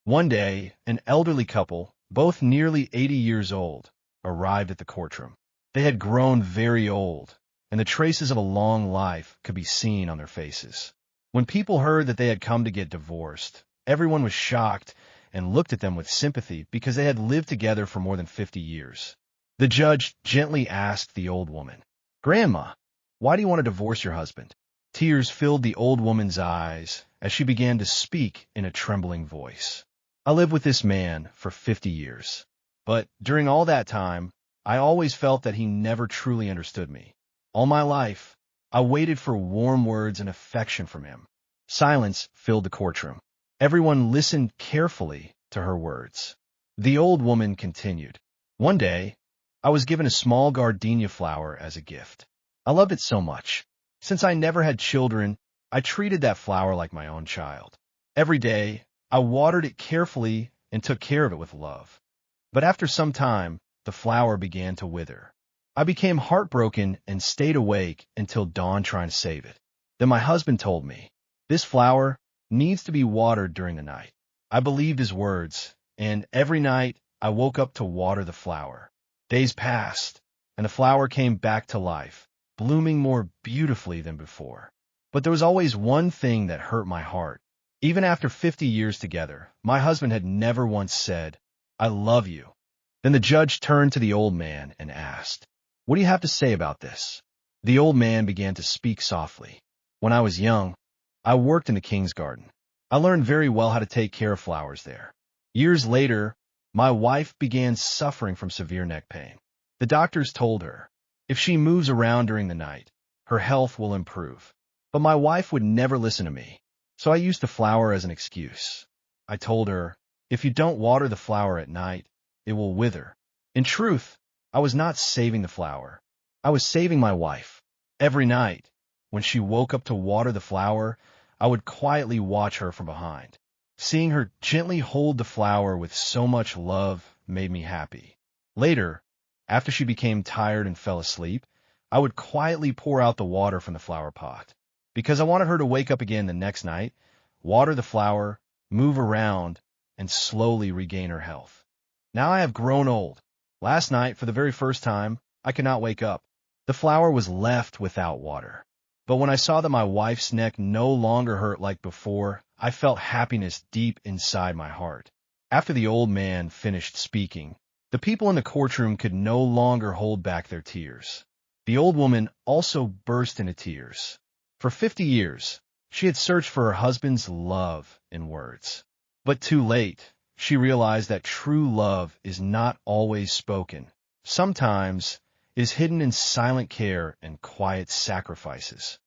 One day, an elderly couple, both nearly 80 years old, arrived at the courtroom. They had grown very old, and the traces of a long life could be seen on their faces. When people heard that they had come to get divorced, everyone was shocked and looked at them with sympathy because they had lived together for more than 50 years. The judge gently asked the old woman, "Grandma, why do you want to divorce your husband?" Tears filled the old woman's eyes as she began to speak in a trembling voice. "I lived with this man for 50 years, but during all that time, I always felt that he never truly understood me. All my life, I waited for warm words and affection from him." Silence filled the courtroom. Everyone listened carefully to her words. The old woman continued, "One day, I was given a small gardenia flower as a gift. I loved it so much. Since I never had children, I treated that flower like my own child. Every day, I watered it carefully and took care of it with love. But after some time, the flower began to wither. I became heartbroken and stayed awake until dawn trying to save it. Then my husband told me, 'This flower needs to be watered during the night.' I believed his words, and every night I woke up to water the flower. Days passed, and the flower came back to life, blooming more beautifully than before. But there was always one thing that hurt my heart. Even after 50 years together, my husband had never once said, 'I love you.'" Then the judge turned to the old man and asked, "What do you have to say about this?" The old man began to speak softly. "When I was young, I worked in the king's garden. I learned very well how to take care of flowers there. Years later, my wife began suffering from severe neck pain. The doctors told her, if she moves around during the night, her health will improve. But my wife would never listen to me, so I used the flower as an excuse. I told her, if you don't water the flower at night, it will wither. In truth, I was not saving the flower. I was saving my wife. Every night, when she woke up to water the flower, I would quietly watch her from behind. Seeing her gently hold the flower with so much love made me happy. Later, after she became tired and fell asleep, I would quietly pour out the water from the flower pot. Because I wanted her to wake up again the next night, water the flower, move around, and slowly regain her health. Now I have grown old. Last night, for the very first time, I could not wake up. The flower was left without water. But when I saw that my wife's neck no longer hurt like before, I felt happiness deep inside my heart." After the old man finished speaking, the people in the courtroom could no longer hold back their tears. The old woman also burst into tears. For 50 years, she had searched for her husband's love in words. But too late, she realized that true love is not always spoken. Sometimes it is hidden in silent care and quiet sacrifices.